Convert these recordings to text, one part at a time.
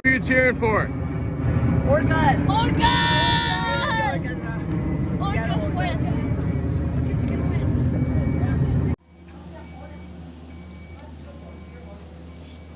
Who are you cheering for? Orcas! Orcas! Orcas win. Orcas are gonna win.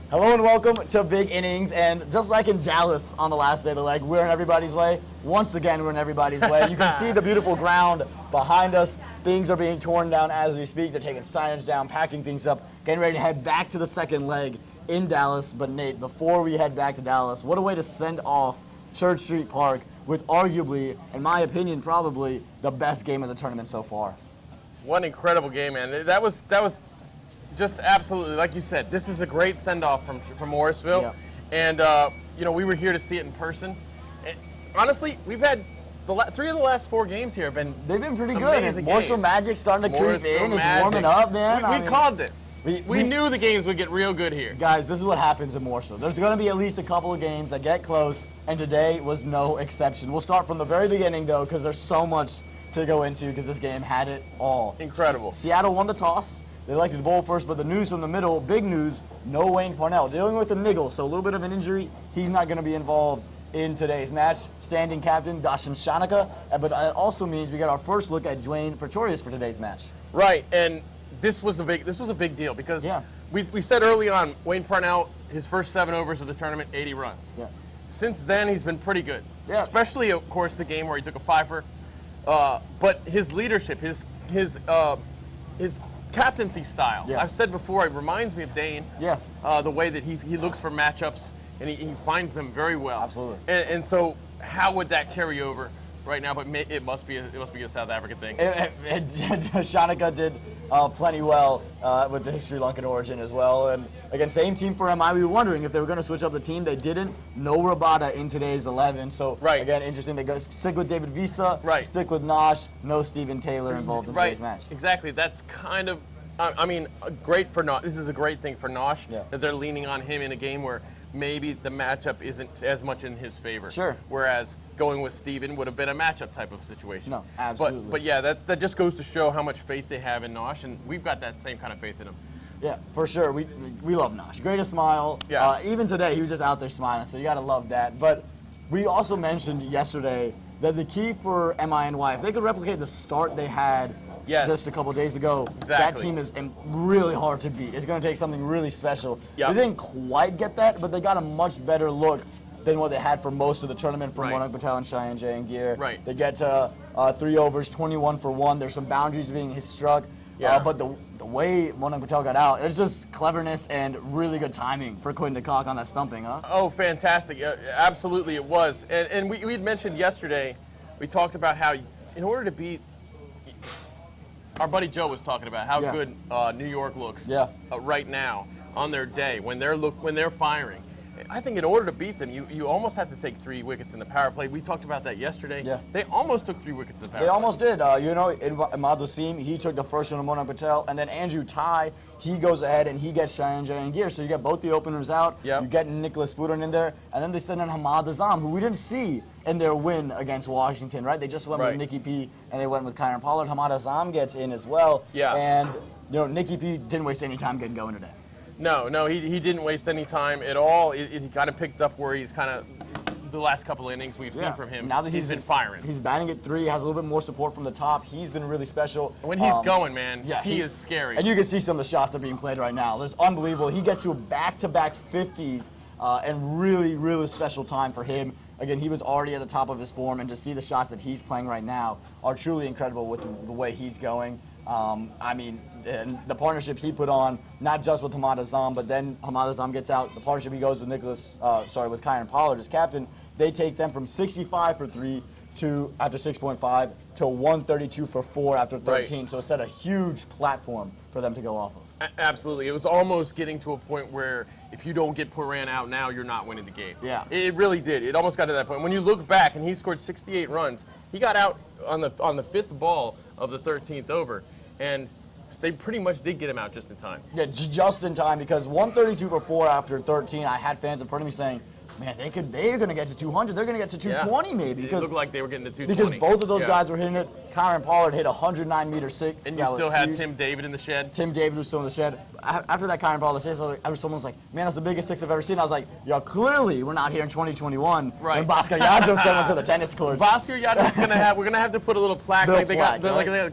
Hello and welcome to Big Innings, and just like in Dallas on the last day of the leg, we're in everybody's way. Once again, we're in everybody's way. You can see the beautiful ground behind us. Things are being torn down as we speak. They're taking signage down, packing things up, getting ready to head back to the second leg in Dallas. But Nate, before we head back to Dallas, what a way to send off Church Street Park with arguably, in my opinion, probably the best game of the tournament so far. What an incredible game, man. That was just absolutely, like you said, this is a great send-off from Morrisville. Yep. And, you know, we were here to see it in person. And honestly, we've had three of the last four games here have been They've been pretty good. amazing Morrisville games. Magic's starting to creep in. It's Magic. warming up, man. We called this. We knew the games would get real good here. Guys, this is what happens in Morrisville. There's going to be at least a couple of games that get close, and today was no exception. We'll start from the very beginning, though, because there's so much to go into because this game had it all. Incredible. Seattle won the toss. They elected to bowl first, but the news from the middle, big news, no Wayne Parnell. Dealing with a niggle, so a little bit of an injury. He's not going to be involved in today's match. Standing captain, Dashan Shanaka. But it also means we got our first look at Dwayne Pretorius for today's match. Right, and this was a big deal because we said early on, Wayne Parnell, his first 7 overs of the tournament, 80 runs. Yeah. Since then, he's been pretty good. Yeah. Especially, of course, the game where he took a fifer. But his leadership, his captaincy style. Yeah. I've said before, it reminds me of Dane. Yeah. The way that he looks for matchups and he finds them very well. Absolutely. And so how would that carry over right now? But it must be a South African thing. Shanaka did plenty well with the Sri Lankan origin as well. And again, same team for MI. We were wondering if they were going to switch up the team. They didn't. No Rabada in today's 11. So again, interesting. They go stick with David Visa. Right. Stick with Nosh. No Stephen Taylor involved in today's match. Exactly. That's kind of, I mean, great for Nosh. This is a great thing for Nosh that they're leaning on him in a game where maybe the matchup isn't as much in his favor. Sure. Whereas going with Steven would have been a matchup type of situation. No, absolutely. But yeah, that just goes to show how much faith they have in Nosh, and we've got that same kind of faith in him. Yeah, for sure. We love Nosh. Greatest smile. Yeah. Even today, he was just out there smiling, so you got to love that. But we also mentioned yesterday that the key for MINY, if they could replicate the start they had just a couple days ago, that team is really hard to beat. It's going to take something really special. They didn't quite get that, but they got a much better look than what they had for most of the tournament from Monak Patel and Cheyenne J and Gear. Right. They get to 3 overs, 21 for 1. There's some boundaries being struck. But the way Monak Patel got out, it's just cleverness and really good timing for Quinn DeCock on that stumping, huh? Oh, fantastic. Absolutely it was. And we had mentioned yesterday, we talked about how in order to beat, our buddy Joe was talking about how good New York looks right now on their day when they're firing. I think in order to beat them, you almost have to take 3 wickets in the power play. We talked about that yesterday. Yeah. They almost took 3 wickets in the power play. They almost did. You know, Imad Wasim, he took the first one to Monak Patel, and then Andrew Tai, he goes ahead and he gets Cheyenne J and Gear. So you get both the openers out. You get Nicholas Spudon in there, and then they send in Hamad Azam, who we didn't see in their win against Washington, right? They just went with Nicky P, and they went with Kyron Pollard. Hamad Azam gets in as well. Yeah. And, you know, Nicky P didn't waste any time getting going today. No, he didn't waste any time at all. He kind of picked up where he's kind of the last couple innings we've seen from him. Now that he's been firing. He's batting at 3, has a little bit more support from the top. He's been really special. When he's going, man, he is scary. And you can see some of the shots that are being played right now. It's unbelievable. He gets to a back-to-back 50s and really, really special time for him. Again, he was already at the top of his form, and to see the shots that he's playing right now are truly incredible with the way he's going. I mean, and the partnership he put on, not just with Hamad Azam, but then Hamad Azam gets out. The partnership he goes with with Kyron Pollard as captain. They take them from 65 for 3 to after 6.5 to 132 for 4 after 13. So it set a huge platform for them to go off of. Absolutely. It was almost getting to a point where if you don't get Puran out now, you're not winning the game. Yeah. It really did. It almost got to that point. When you look back, and he scored 68 runs, he got out on the 5th ball of the 13th over, and they pretty much did get him out just in time. Yeah, just in time, because 132 for 4 after 13, I had fans in front of me saying, man, they're going to get to 200. They're going to get to 220 maybe. It looked like they were getting to 220. Because both of those guys were hitting it. Kyron Pollard hit 109-meter six. And you still had Tim David in the shed? Tim David was still in the shed. After that Kyron Pollard six, someone was like, man, that's the biggest six I've ever seen. I was like, yo, clearly we're not here in 2021 when Bhaskar Yadro sent one to the tennis courts. Bhaskar Yadro's we're going to have to put a little plaque. Like they got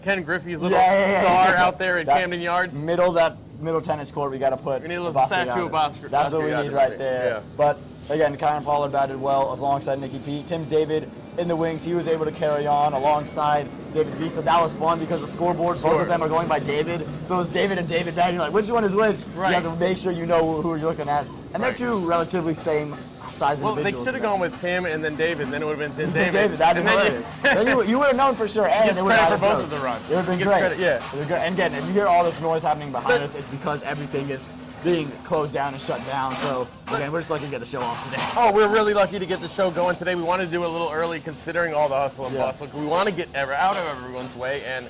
Ken Griffey's little star out there at Camden Yards. Middle tennis court, we got to put we need a little statue of Bhaskar. That's what we need right there. Yeah. But again, Kyron Pollard batted well alongside Nikki P. Tim David in the wings, he was able to carry on alongside David Visa. That was fun because the scoreboard, both of them are going by David. So it's David and David batting. You're like, which one is which? Right. You have to make sure you know who you're looking at. And they're two relatively same size individuals. Well, they should have gone with Tim and then David, and then it would have been Tim David. That'd be hilarious. Then you would have known for sure. And it would have for both of the runs. It would have been great. Credit, yeah. And again, if you hear all this noise happening behind us, it's because everything is being closed down and shut down. So again, we're just lucky to get the show off today. Oh, we're really lucky to get the show going today. We wanted to do it a little early considering all the hustle and bustle. We want to get out of everyone's way, and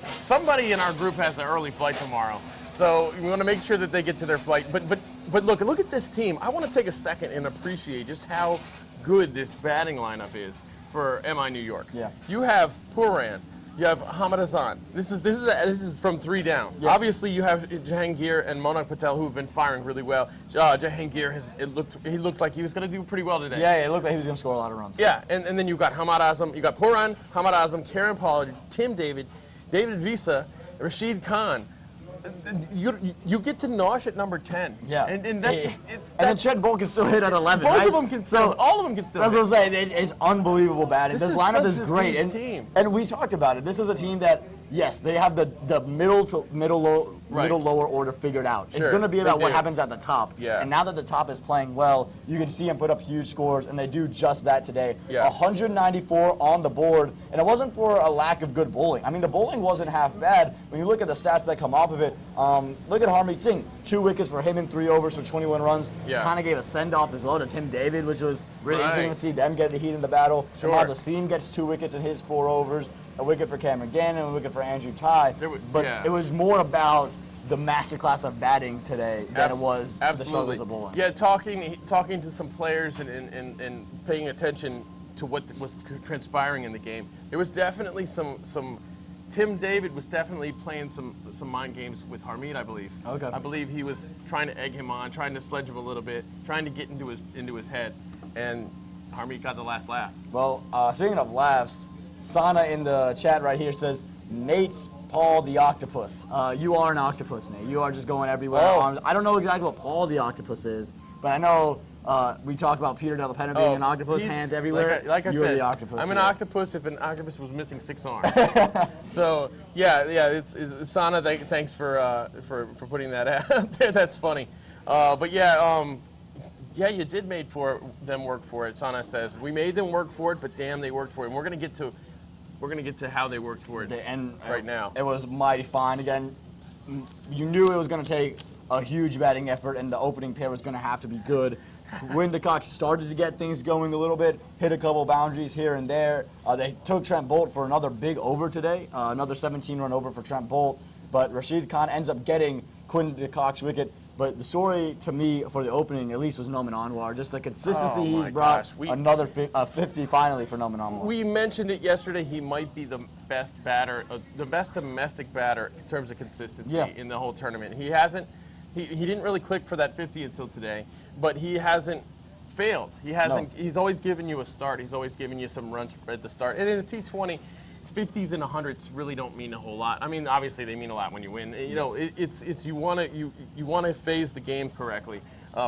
somebody in our group has an early flight tomorrow. So we want to make sure that they get to their flight. But look at this team. I want to take a second and appreciate just how good this batting lineup is for MI New York. Yeah. You have Pooran. You have Hamad Azan. This is from 3 down. Yeah. Obviously, you have Jahangir and Monak Patel, who have been firing really well. Jahangir he looked like he was going to do pretty well today. Yeah, it looked like he was going to score a lot of runs. Yeah, and then you got Hamad Azam, you got Pooran, Hamad Azam, Kyron Pollard, Tim David, David Visa, Rashid Khan. You get to Nosh at number 10. Yeah. And then Trent Boult can still hit at 11. Both right? of them can still. All of them can still. That's what I'm saying. It's unbelievable batting. This lineup is great. Team. And we talked about it. This is a team that, yes, they have the middle lower order figured out. It's going to be about what happens at the top. Yeah. And now that the top is playing well, you can see them put up huge scores, and they do just that today. Yeah. 194 on the board, and it wasn't for a lack of good bowling. I mean, the bowling wasn't half bad. When you look at the stats that come off of it, look at Harmeet Singh. 2 wickets for him in 3 overs for 21 runs. Yeah. Kind of gave a send-off as well to Tim David, which was really interesting to see them get the heat in the battle. Ahmad Waseem gets 2 wickets in his 4 overs, a wicket for Cameron Gannon, and a wicket for Andrew Ty. But it was more about the masterclass of batting today than it was the struggles of bowling. Yeah, talking to some players and paying attention to what was transpiring in the game. There was definitely some Tim David was definitely playing some mind games with Harmeet, I believe. Okay. I believe he was trying to egg him on, trying to sledge him a little bit, trying to get into his head, and Harmeet got the last laugh. Well, speaking of laughs, Sana in the chat right here says, Nate's Paul the Octopus. You are an octopus, Nate. You are just going everywhere. Oh. I don't know exactly what Paul the Octopus is, but I know we talked about Peter Della Penna being an octopus, hands everywhere. Like I You're said, the octopus. I'm an octopus if an octopus was missing 6 arms. So yeah, it's Sana. Thanks for putting that out there. That's funny. But yeah, you did made them work for it. Sana says we made them work for it, but damn, they worked for it. And we're gonna get to how they worked for it right now. It was mighty fine. Again, you knew it was going to take a huge batting effort, and the opening pair was going to have to be good. Windcock started to get things going a little bit, hit a couple boundaries here and there. They took Trent Boult for another big over today, another 17-run over for Trent Boult. But Rashid Khan ends up getting Quinton de Kock's wicket. But the story to me for the opening, at least, was Noman Anwar. Just the consistency he's brought. Another 50 finally for Noman Anwar. We mentioned it yesterday. He might be the best batter, the best domestic batter in terms of consistency in the whole tournament. He hasn't. He didn't really click for that 50 until today, but he hasn't failed. He hasn't. No. He's always given you a start. He's always given you some runs at the start. And in the T20. 50s and 100s really don't mean a whole lot. I mean, obviously they mean a lot when you win. You know, it's you want to phase the game correctly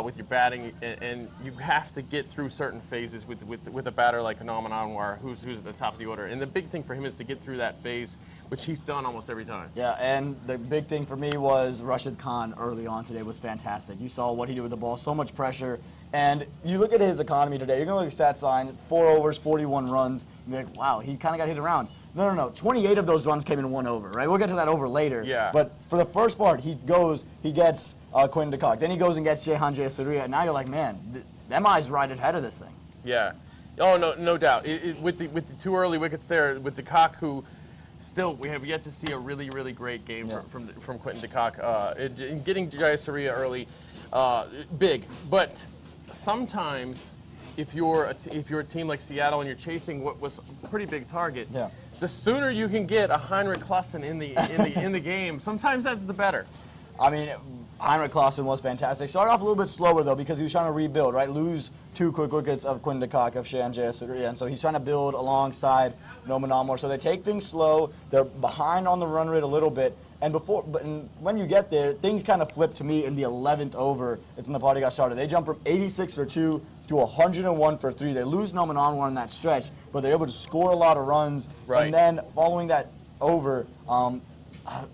with your batting, and you have to get through certain phases with a batter like Noman Anwar, who's at the top of the order. And the big thing for him is to get through that phase, which he's done almost every time. Yeah, and the big thing for me was Rashid Khan early on today was fantastic. You saw what he did with the ball, so much pressure. And you look at his economy today, you're going to look at stat sign, 4 overs, 41 runs, and be like, wow, he kind of got hit around. No. 28 of those runs came in 1 over, right? We'll get to that over later. Yeah. But for the first part, he gets Quinton de Kock. Then he goes and gets Jehan Jayasuriya. And now you're like, man, MI's right ahead of this thing. Yeah. Oh, no doubt. With the 2 early wickets there, with de Kock, who still we have yet to see a really, really great game from Quinton de Kock. Getting Jayasuriya early, big. But sometimes, if you're a team like Seattle and you're chasing what was a pretty big target, the sooner you can get a Heinrich Klaasen in the game, sometimes that's the better. I mean, Heinrich Klaasen was fantastic. Started off a little bit slower, though, because he was trying to rebuild, right? Lose 2 quick wickets of Quinn DeCock, of Shea and Jayasuriya, and so he's trying to build alongside Noman Almore. So they take things slow. They're behind on the run rate a little bit. And when you get there, things kind of flip to me in the 11th over. It's when the party got started. They jump from 86 for 2 to 101 for 3. They lose Noman Almore in that stretch, but they're able to score a lot of runs. Right. And then following that over,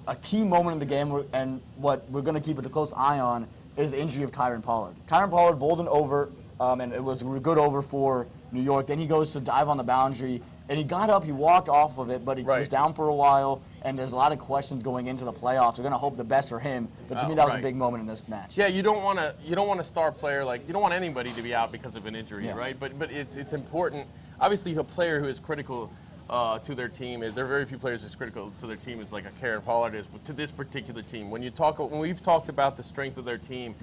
a key moment in the game, and what we're going to keep a close eye on, is the injury of Kieron Pollard. Kieron Pollard bowled an over, and it was a good over for New York. Then he goes to dive on the boundary, and he got up, he walked off of it, but he was down for a while, and there's a lot of questions going into the playoffs. We're going to hope the best for him, but to me that was a big moment in this match. Yeah, you don't want a star player, like, you don't want anybody to be out because of an injury, right? But it's important. Obviously, a player who is critical to their team. There are very few players as critical to their team as like a Kieron Pollard is to this particular team. When we've talked about the strength of their team,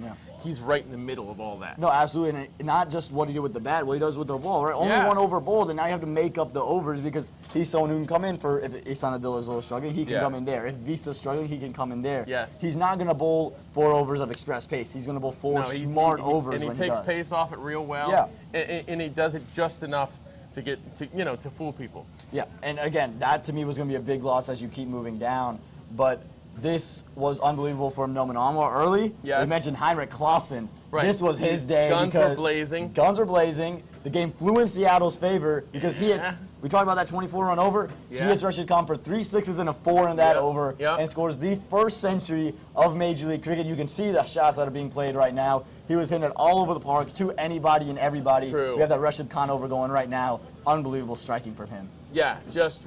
he's right in the middle of all that. No, absolutely, and not just what he did with the bat, what he does with the ball. Right, only one over bowled, and now you have to make up the overs because he's someone who can come in for if Ihsan Adil is a little struggling, he can come in there. If Visa's struggling, he can come in there. Yes. He's not going to bowl 4 overs of express pace. He's going to bowl 4 smart overs when he does. And he takes pace off it real well. Yeah. And he does it just enough to get to fool people. Yeah, and again, that to me was going to be a big loss as you keep moving down. But this was unbelievable from Noman Almore early. Yes. We mentioned Heinrich Klaasen. Right. This was his day. Guns were blazing. Guns were blazing. The game flew in Seattle's favor because he hits, we talked about that 24-run over. He hits Rashid Khan for 3 sixes and a 4 in that over and scores the first century of Major League Cricket. You can see the shots that are being played right now. He was hitting it all over the park to anybody and everybody. True. We have that Rashid Khan over going right now. Unbelievable striking from him. Yeah, just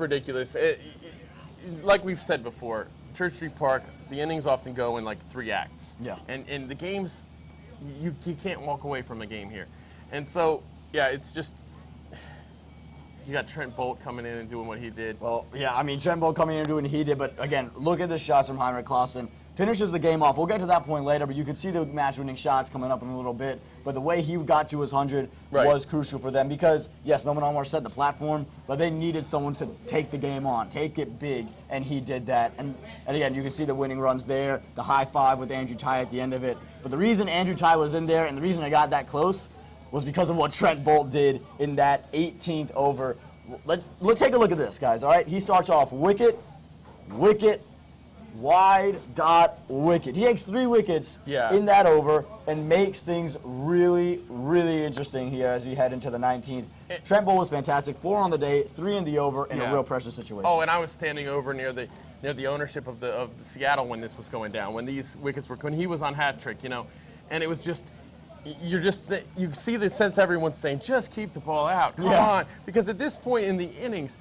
ridiculous. Like we've said before, Church Street Park, the innings often go in like 3 acts. Yeah. And the games, you can't walk away from the game here. And so, yeah, it's just, you got Trent Boult coming in and doing what he did. Well, yeah, I mean, Trent Boult coming in and doing what he did, but again, look at the shots from Heinrich Klaasen. Finishes the game off. We'll get to that point later, but you can see the match-winning shots coming up in a little bit. But the way he got to his 100 was crucial for them because, yes, Noman Almore set the platform, but they needed someone to take the game on, take it big, and he did that. And again, you can see the winning runs there, the high five with Andrew Tye at the end of it. But the reason Andrew Tye was in there and the reason I got that close was because of what Trent Boult did in that 18th over. Let's take a look at this, guys, all right? He starts off wicket, wicket, wide, dot, wicket. He takes 3 wickets in that over and makes things really, really interesting here as we head into the 19th. Trent Boult was fantastic. 4 on the day, 3 in the over in a real pressure situation. Oh, and I was standing over near the ownership of the Seattle when this was going down, when these wickets were, when he was on hat trick, and it was just, you see the sense everyone's saying, just keep the ball out, come on. Because at this point in the innings,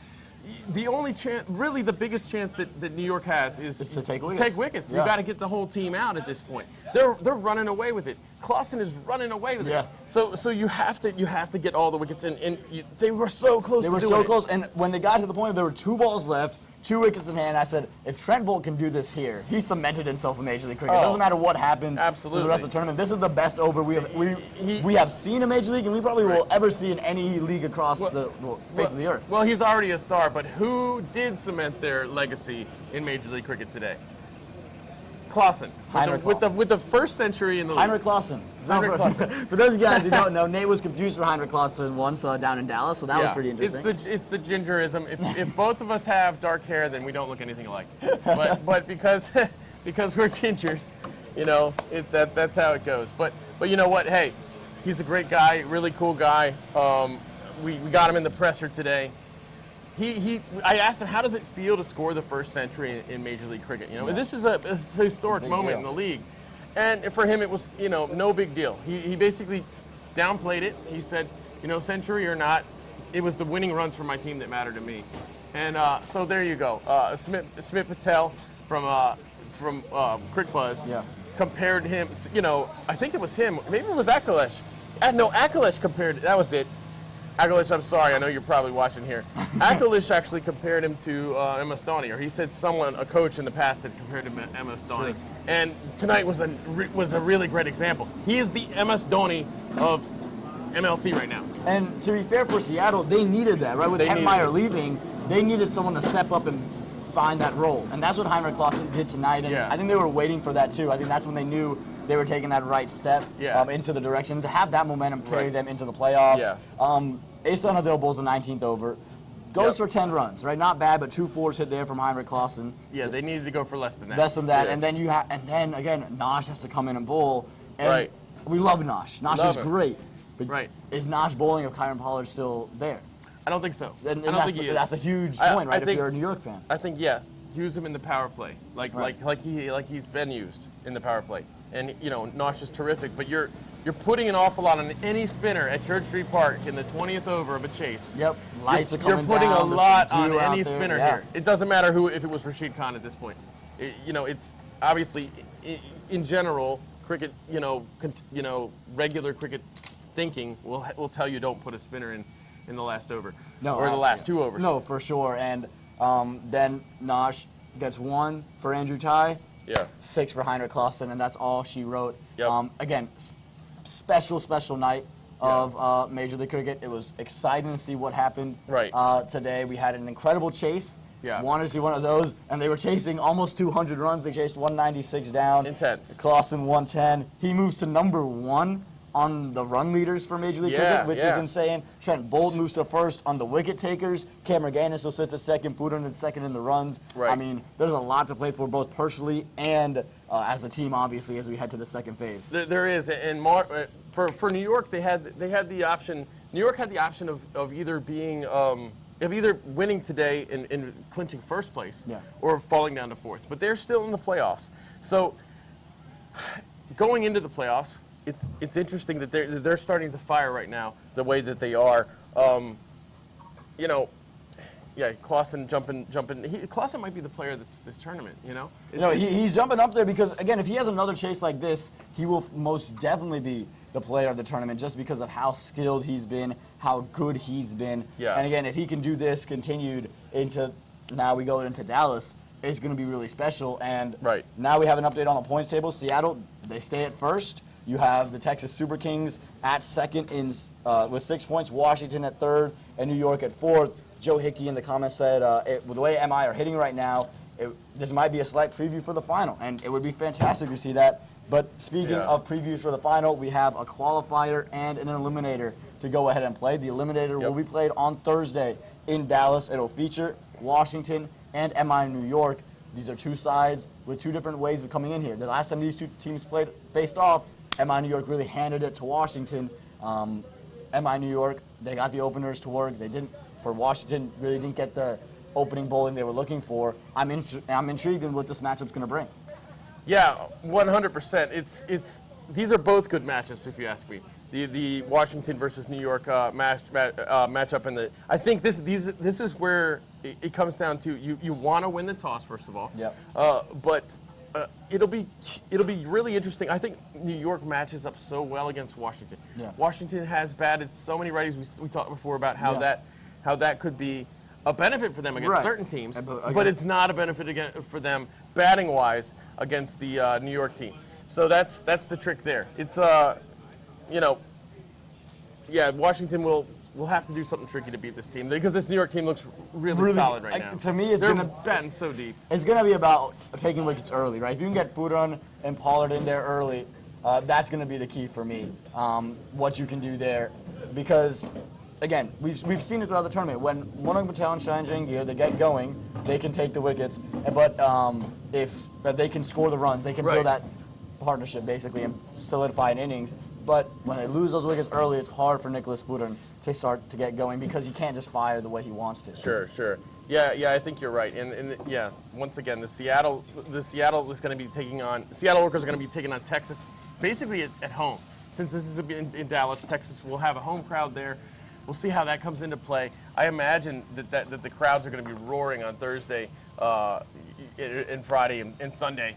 the only chance, really the biggest chance that New York has is to take wickets. You got to get the whole team out at this point. They're running away with it. Klaasen is running away with it. So you have to get all the wickets in. And they were so close. They were so close. And when they got to the point where there were 2 balls left, 2 wickets in hand, I said, if Trent Boult can do this here, he's cemented himself in Major League Cricket. It doesn't matter what happens for the rest of the tournament. This is the best over we have seen in Major League, and we probably will ever see in any league across the face of the earth. Well, he's already a star, but who did cement their legacy in Major League Cricket today? Klaasen. With the first century in the league. Heinrich Klaasen. Heinrich Klaasen. For those of you guys who don't know, Nate was confused for Heinrich Klaasen once down in Dallas, so that was pretty interesting. It's the gingerism. If both of us have dark hair, then we don't look anything alike. But because we're gingers, that's how it goes. But you know what? Hey, he's a great guy, really cool guy. We got him in the presser today. I asked him, how does it feel to score the first century in Major League Cricket? This is a historic moment in the league. And for him, it was, no big deal. He basically downplayed it. He said, century or not, it was the winning runs for my team that mattered to me. And so there you go. Smith Patel from Crick Buzz compared him, I think it was him. Maybe it was Akalesh. No, Akalesh compared, that was it. Akalesh, I'm sorry, I know you're probably watching here. Akalesh actually compared him to MS Dhoni, or he said a coach in the past had compared him to MS Dhoni. Sure. And tonight was a really great example. He is the MS Dhoni of MLC right now. And to be fair for Seattle, they needed that, right? With Hetmeyer leaving, they needed someone to step up and find that role. And that's what Heinrich Klaasen did tonight. And I think they were waiting for that too. I think that's when they knew they were taking that right step into the direction to have that momentum carry them into the playoffs. Aaman and Nate's the 19th over. Goes for 10 runs, right? Not bad, but 2 4s hit there from Heinrich Klaasen. Yeah, they needed to go for less than that. Less than that, and then again, Nosh has to come in and bowl. And we love Nosh. Nosh is great, but is Nosh bowling if Kyron Pollard's still there? I don't think so. And that's a huge point, right? If you're a New York fan. I think use him in the power play, like he's been used in the power play. And you know, Nosh is terrific, but you're putting an awful lot on any spinner at Church Street Park in the 20th over of a chase. Yep, lights are coming down. You're putting a lot on any spinner here. It doesn't matter if it was Rashid Khan at this point. You know, it's obviously in general cricket. Regular cricket thinking will tell you don't put a spinner in the last over or the last 2 overs. No, for sure. And then Nosh gets 1 for Andrew Ty. 6 for Heinrich Klaasen, and that's all she wrote. Again, special night of Major League Cricket. It was exciting to see what happened today. We had an incredible chase. Wanted to see one of those, and they were chasing almost 200 runs. They chased 196 down. Intense. Klaasen 110. He moves to number 1 on the run leaders for Major League Cricket, which is insane. Trent Boult moves to first on the wicket takers. Cameron Gaines still sits at second. Putin is second in the runs. I mean, there's a lot to play for both personally and as a team, obviously, as we head to the second phase. There is, and for New York, they had the option. New York had the option of either being either winning today and clinching first place, or falling down to 4th. But they're still in the playoffs. So going into the playoffs, it's interesting that they're starting to fire right now the way that they are. You know, Klaasen jumping. Klaasen might be the player that's this tournament. You know. He's jumping up there because again, if he has another chase like this, he will most definitely be the player of the tournament just because of how skilled he's been, how good he's been. And again, if he can do this continued into now we go into Dallas, it's going to be really special. And now we have an update on the points table. Seattle, they stay at first. You have the Texas Super Kings at second with 6 points, Washington at third, and New York at fourth. Joe Hickey in the comments said, with the way MI are hitting right now, this might be a slight preview for the final, and it would be fantastic to see that. But speaking of previews for the final, we have a qualifier and an eliminator to go ahead and play. The eliminator will be played on Thursday in Dallas. It'll feature Washington and MI New York. These are 2 sides with 2 different ways of coming in here. The last time these 2 teams faced off, MI New York really handed it to Washington. MI New York, they got the openers to work. They didn't. For Washington, really didn't get the opening bowling they were looking for. I'm intrigued in what this matchup's going to bring. Yeah, 100%. These are both good matchups, if you ask me. The Washington versus New York matchup, and I think this is where it comes down to you want to win the toss first of all. But it'll be really interesting. I think New York matches up so well against Washington. Washington has batted so many righties. We talked before about how that could be a benefit for them against certain teams, but it's not a benefit for them batting wise against the New York team. So that's the trick there. It's Washington will have to do something tricky to beat this team because this New York team looks really solid right now. To me, they're batting so deep. It's going to be about taking wickets early, right? If you can get Putin and Pollard in there early, that's going to be the key for me. What you can do there, because again, we've seen it throughout the tournament. When Monang Patel and Shayan Jahangir, they get going, they can take the wickets. But if they can score the runs, they can build that partnership basically and solidify an innings. But when they lose those wickets early, it's hard for Nicholas Putin to start to get going because he can't just fire the way he wants to. Sure. Yeah, I think you're right. And once again, the Seattle is going to be taking on Seattle Workers are going to be taking on Texas, basically at home. Since this is in Dallas, Texas will have a home crowd there. We'll see how that comes into play. I imagine that the crowds are going to be roaring on Thursday and Friday and Sunday.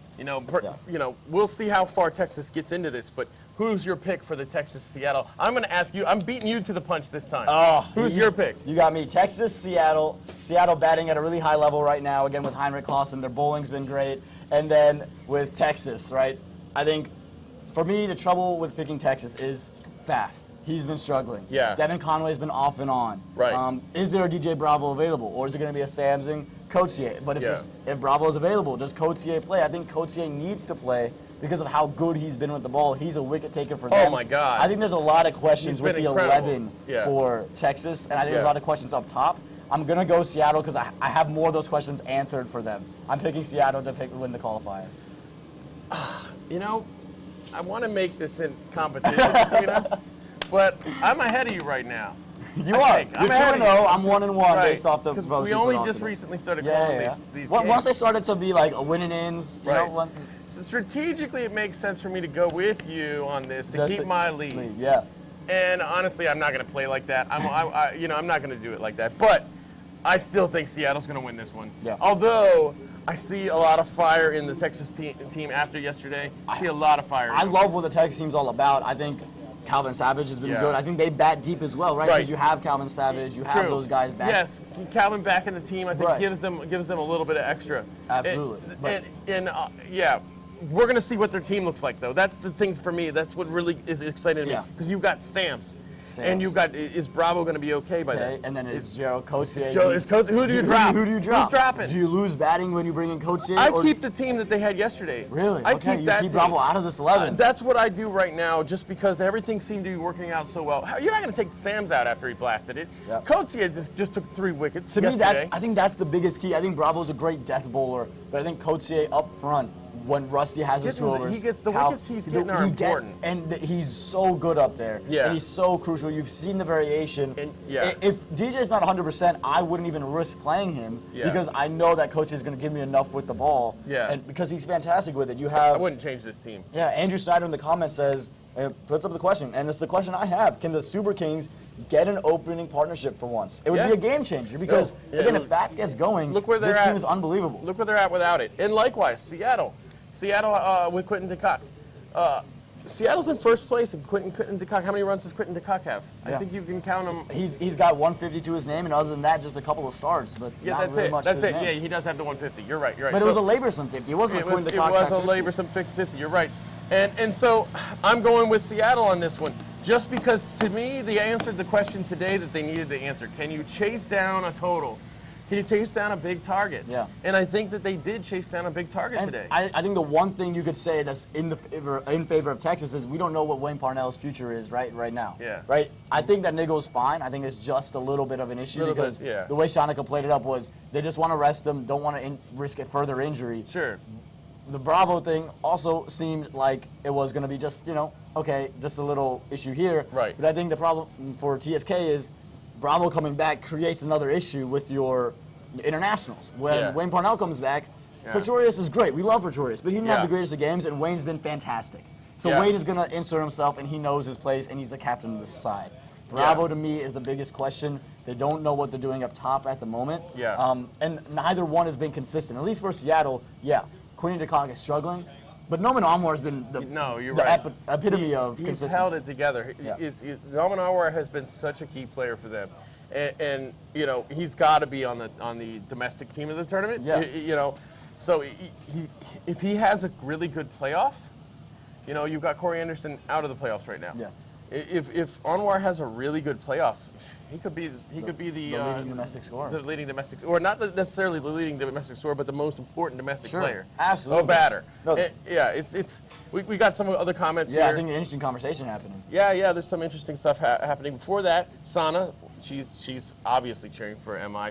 We'll see how far Texas gets into this. But who's your pick for the Texas-Seattle? I'm going to ask you. I'm beating you to the punch this time. Who's your pick? You got me. Texas, Seattle. Seattle batting at a really high level right now. Again, with Heinrich Klaasen, their bowling's been great. And then with Texas, right? I think for me, the trouble with picking Texas is Faf. he's been struggling. Yeah. Devin Conway's been off and on. Right. Is there a DJ Bravo available, or is it going to be a Samson Coetzee? But if Bravo's available, does Coetzee play? I think Coetzee needs to play because of how good he's been with the ball. He's a wicket taker for them. Oh my God. I think there's a lot of questions with the incredible. 11 for Texas, and I think there's a lot of questions up top. I'm going to go Seattle because I have more of those questions answered for them. I'm picking Seattle to win the qualifier. You know, I want to make this in competition between us, but I'm ahead of you right now. You are. You're 2-0. I'm 1-1 based off the votes. We only just recently started calling these games. Once they started to be like a win-and-ins, you know, so strategically, it makes sense for me to go with you on this to keep my lead. Yeah. And honestly, I'm not going to play like that. I'm not going to do it like that. But I still think Seattle's going to win this one. Yeah. Although I see a lot of fire in the Texas team after yesterday. I see a lot of fire. I love what the Texas team's all about. I think Calvin Savage has been good. I think they bat deep as well, right? Because you have Calvin Savage, you have those guys back. Yes, Calvin back in the team, I think gives them a little bit of extra. Absolutely. Yeah, we're going to see what their team looks like, though. That's the thing for me. That's what really is exciting to me. Because you've got Sams. And you've got, is Bravo going to be okay by then? And then is Gerald Coetzee. Who do you drop? Who do you drop? Who's dropping? Do you lose batting when you bring in Coetzee? I keep the team that they had yesterday. Really? I keep that team. Bravo out of this 11. That's what I do right now, just because everything seemed to be working out so well. You're not going to take Sams out after he blasted it. Yep. Coetzee just took 3 wickets yesterday. I think that's the biggest key. I think Bravo's a great death bowler, but I think Coetzee up front, when Rusty has his 2 overs, the wickets he's getting are important. And he's so good up there. Yeah. And he's so crucial. You've seen the variation. And, if DJ's not 100%, I wouldn't even risk playing him because I know that Coetzee is going to give me enough with the ball. Yeah. And because he's fantastic with it. I wouldn't change this team. Yeah, Andrew Snyder in the comments says, puts up the question, and it's the question I have. Can the Super Kings get an opening partnership for once? It would be a game changer because, again, if that gets going, this team is unbelievable. Look where they're at without it. And likewise, Seattle with Quinton de Kock. Seattle's in first place, and Quinton de Kock. How many runs does Quinton de Kock have? I think you can count him. He's got 150 to his name, and other than that, just a couple of starts. But not really much. That's to it. his name. Yeah, he does have the 150. You're right. But it was a laborsome 50. It wasn't a Quinton de Kock. It was a laborsome 50. You're right. And so I'm going with Seattle on this one, just because to me they answered the question today that they needed to answer. Can you chase down a total? Can you chase down a big target? Yeah. And I think that they did chase down a big target today. I think the one thing you could say that's in favor of Texas is we don't know what Wayne Parnell's future is right now. Yeah. Right? I think that Nigel's fine. I think it's just a little bit of an issue because the way Shanika played it up was they just want to rest him, don't want to risk a further injury. Sure. The Bravo thing also seemed like it was going to be just, just a little issue here. Right. But I think the problem for TSK is Bravo coming back creates another issue with your internationals. When Wayne Parnell comes back, Pretorius is great. We love Pretorius, but he didn't have the greatest of games, and Wayne's been fantastic. So Wayne is going to insert himself, and he knows his place, and he's the captain of the side. Bravo, to me, is the biggest question. They don't know what they're doing up top at the moment. And neither one has been consistent. At least for Seattle, Quinton de Kock is struggling. But Noman Anwar has been the epitome of consistency. He's held it together. Noman Anwar has been such a key player for them. And he's got to be on the domestic team of the tournament. So if he has a really good playoffs, you've got Corey Anderson out of the playoffs right now. If Anwar has a really good playoffs, he could be the leading domestic scorer. The leading domestic, or not necessarily the leading domestic scorer, but the most important domestic player. Absolutely. Oh, batter. No. We got some other comments here. I think an interesting conversation happening. There's some interesting stuff happening. Before that, Sana, she's obviously cheering for MI.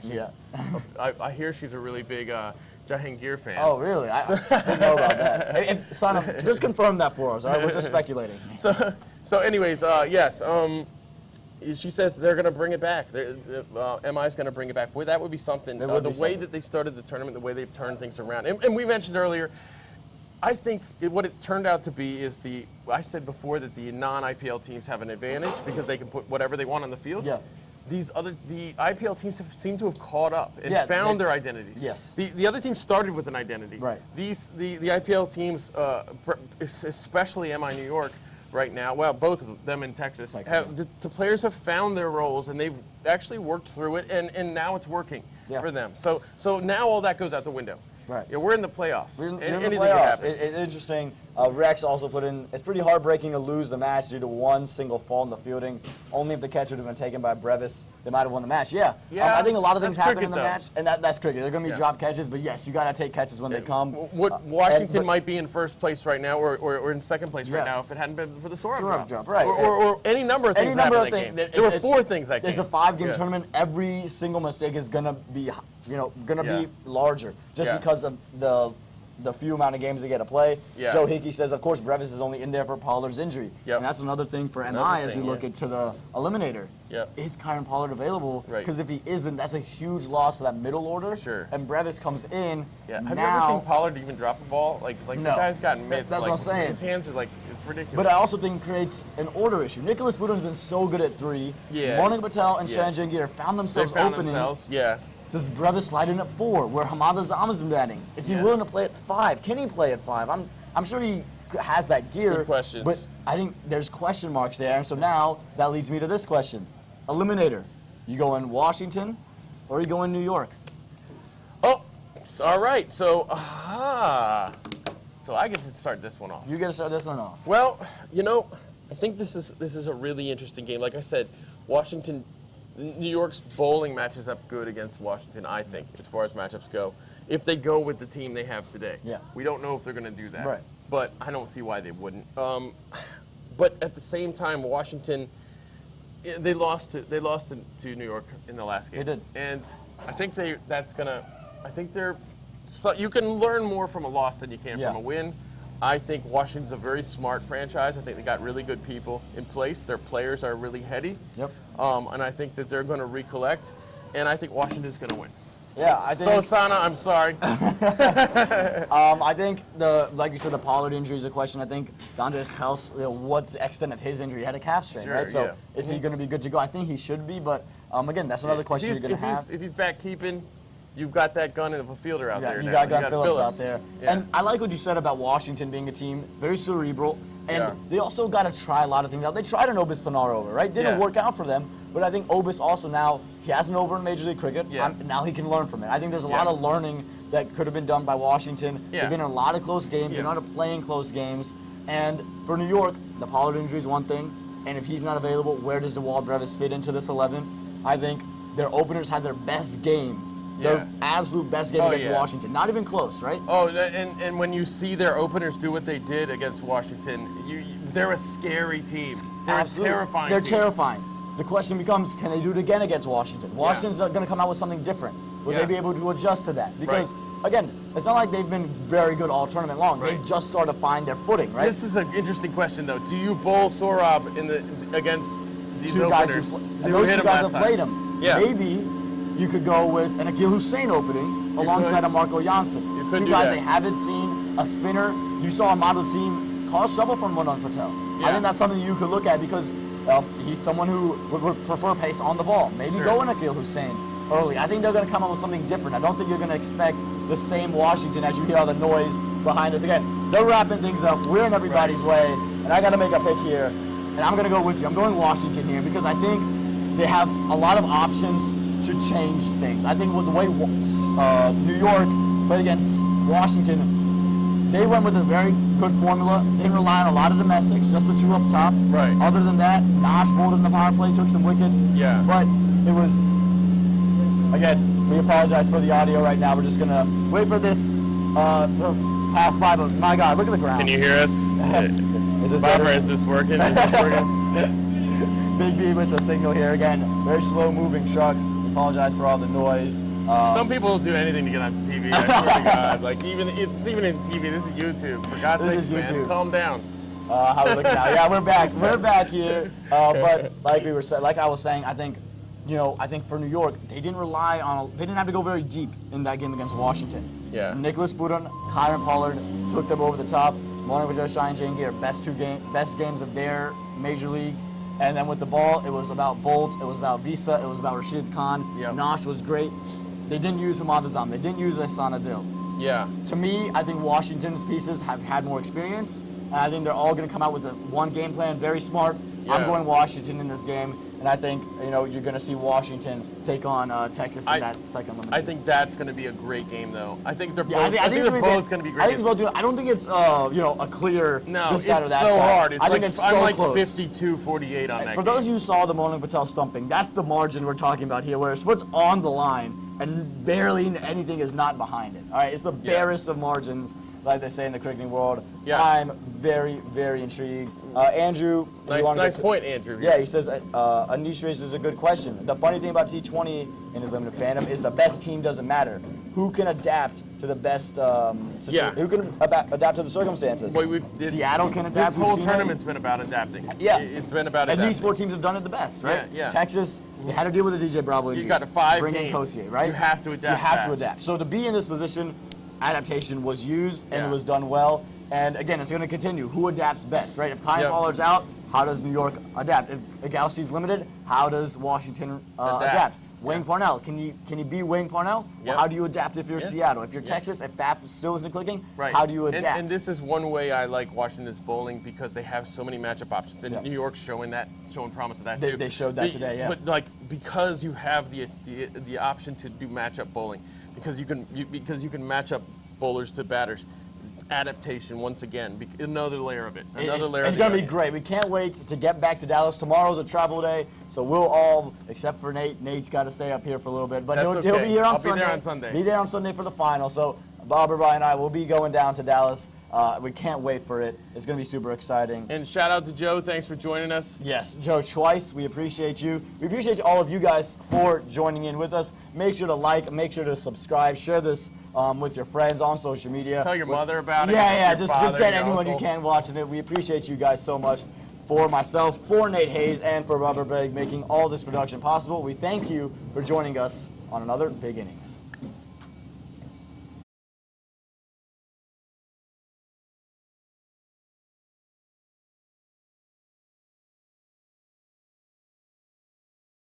I hear she's a really big Jahangir fan. Oh, really? I didn't know about that. Sana, just confirm that for us. All right, we're just speculating. So anyways, yes. She says they're going to bring it back. MI's going to bring it back. Boy, that would be something. The way that they started the tournament, the way they've turned things around. And we mentioned earlier, I think what it's turned out to be is I said before that the non-IPL teams have an advantage because they can put whatever they want on the field. The IPL teams seem to have caught up and found their identities. Yes. The other teams started with an identity. Right. The IPL teams, especially MI New York, right now, well, both of them in Texas, the players have found their roles and they've actually worked through it, and now it's working for them. So now all that goes out the window. Right. Yeah, we're in the playoffs. We're in the Anything can playoffs. happen. It's interesting. Rex also put in, it's pretty heartbreaking to lose the match due to one single fault in the fielding. Only if the catch would have been taken by Brevis, they might have won the match. Yeah. Yeah, I think a lot of things that's happen in cricket, the though. match, and that's cricket. They're going to be drop catches, but yes, you got to take catches when they come. Washington might be in first place right now, or in second place right now if it hadn't been for the Sorab drop. Right. Or any number of things that happened in that game. There were 4 things that game. It's a 5-game tournament. Every single mistake is going to be, be larger just because of the few amount of games they get to play. Joe Hickey says, of course, Brevis is only in there for Pollard's injury. And that's another thing for MI as we look into the eliminator. Is Kyron Pollard available? Because if he isn't, that's a huge loss to that middle order. And Brevis comes in. Have you ever seen Pollard even drop a ball? Like no. the guy's got mitts. That's what I'm saying. His hands are like, it's ridiculous. But I also think it creates an order issue. Nicholas Budon's been so good at 3. Monica Patel and Sharon Jangir found themselves opening. Does Brevis slide in at 4, where Hamad Azam's been batting? Is he willing to play at 5? Can he play at 5? I'm sure he has that gear. Good questions. But I think there's question marks there, and so now that leads me to this question: Eliminator, you go in Washington, or you go in New York? Oh, all right. So, so I get to start this one off. You get to start this one off. Well, I think this is a really interesting game. Like I said, Washington. New York's bowling matches up good against Washington, I think, as far as matchups go, if they go with the team they have today. We don't know if they're going to do that, but I don't see why they wouldn't. But at the same time, Washington, they lost to New York in the last game. They did, and I think you can learn more from a loss than you can from a win. I think Washington's a very smart franchise. I think they got really good people in place. Their players are really heady. And I think that they're going to recollect. And I think Washington's going to win. I think. So, Sana, I'm sorry. I think like you said, the Pollard injury is a question. I think Dandre Kels, what's the extent of his injury? He had a calf strain, right? So is he going to be good to go? I think he should be, but again, that's another question you're going to have. If he's back keeping, you've got that gun of a fielder out there. You got Gunn Phillips out there. And I like what you said about Washington being a team, very cerebral. And they also got to try a lot of things out. They tried an Obis Pinar over, right? Didn't work out for them. But I think Obis also now, he has been over in Major League Cricket. Now he can learn from it. I think there's a lot of learning that could have been done by Washington. They've been in a lot of close games. They know how to play in close games. And for New York, the Pollard injury is one thing. And if he's not available, where does DeWald Brevis fit into this 11? I think their openers had their best game. Their absolute best game against Washington. Not even close, right? Oh, and when you see their openers do what they did against Washington, they're a scary team. They're a terrifying They're team. terrifying. The question becomes, can they do it again against Washington? Washington's going to come out with something different. Will they be able to adjust to that? Because, again, it's not like they've been very good all tournament long. They just started to find their footing, right? This is an interesting question, though. Do you bowl Sorab against these two openers? Guys and those 2 guys have played him. Maybe you could go with an Akil Hussain opening alongside a Marco Janssen. 2 guys they haven't seen, a spinner. You saw Ahmad Wasim cause trouble from Monak Patel. I think that's something you could look at because he's someone who would prefer pace on the ball. Maybe go in Akil Hussain early. I think they're going to come up with something different. I don't think you're going to expect the same Washington as you hear all the noise behind us. Again, they're wrapping things up. We're in everybody's way. And I got to make a pick here. And I'm going to go with you. I'm going Washington here because I think they have a lot of options to change things. I think with the way New York played against Washington, they went with a very good formula. Didn't rely on a lot of domestics, just the 2 up top. Other than that, Nash bowled in the power play, took some wickets. But it was, again, we apologize for the audio right now. We're just going to wait for this to pass by. But my God, look at the ground. Can you hear us? Is this Barbara, is this working? Is this working? Big B with the signal here again. Very slow moving truck. Apologize for all the noise. Some people will do anything to get onto TV. I swear to God. Like even in TV. This is YouTube. For God's sake, man, calm down. How we looking now? Yeah, we're back. We're back here. But like I was saying, I think, for New York, they didn't rely on. They didn't have to go very deep in that game against Washington. Nicholas Budon, Kyron Pollard took them over the top. Monak Patel, Shayan Jangir, best games of their major league. And then with the ball, it was about Boult, it was about Visa, it was about Rashid Khan. Nash was great. They didn't use Hamad Azam. They didn't use Ehsan Adil. To me, I think Washington's pieces have had more experience, and I think they're all going to come out with one game plan, very smart. I'm going Washington in this game. And I think, you know, you're going to see Washington take on Texas in that second elimination. I think that's going to be a great game, though. I think they're both. I think they're both going to be great. I think both. I don't think it's you know, a clear this side or that so side. hard. It's I think it's so I'm like close. 52-48 on that. For those of you who saw the Moaning Patel stumping, that's the margin we're talking about here, where it's what's on the line and barely anything is not behind it. All right, it's the barest of margins, like they say in the cricketing world. Yeah. I'm very, very intrigued. Andrew, nice point, Andrew. Yeah, he says a niche race is a good question. The funny thing about T20 in his limited fandom is the best team doesn't matter. Who can adapt to the best who can adapt to the circumstances? Boy, Seattle can adapt. This whole tournament's been about adapting. Yeah. It's been about adapting. And these 4 teams have done it the best, right? Yeah. Texas, they had to deal with the DJ Bravo injury. You got 5 Bring games. in Kosier, right? You have to adapt. You have fast. to adapt. So to be in this position, adaptation was used and it was done well. And again, it's going to continue. Who adapts best, right? If Kyle Pollard's out, how does New York adapt? If Gaussi's limited, how does Washington adapt? Wayne Parnell, can you be Wayne Parnell? Yep. How do you adapt if you're Seattle? If you're Texas, if FAP still isn't clicking, how do you adapt? And this is one way I like Washington's bowling because they have so many matchup options. And New York's showing promise of that too. They showed that today, yeah. But like because you have the option to do matchup bowling, because you can match up bowlers to batters. Adaptation once again, another layer of it. It's going to be great. We can't wait to get back to Dallas. Tomorrow's a travel day, so we'll all, except for Nate. Nate's got to stay up here for a little bit, but he'll be here on Sunday. Be there on Sunday. Be there on Sunday for the final. So Barbara, Brian, and I will be going down to Dallas. We can't wait for it. It's going to be super exciting. And shout out to Joe. Thanks for joining us. Yes, Joe Twice. We appreciate you. We appreciate all of you guys for joining in with us. Make sure to like, make sure to subscribe, share this with your friends on social media. Tell your mother about it. Yeah, just get anyone you can watching it. We appreciate you guys so much. For myself, for Nate Hayes, and for Robert Begg making all this production possible, we thank you for joining us on another Big Innings.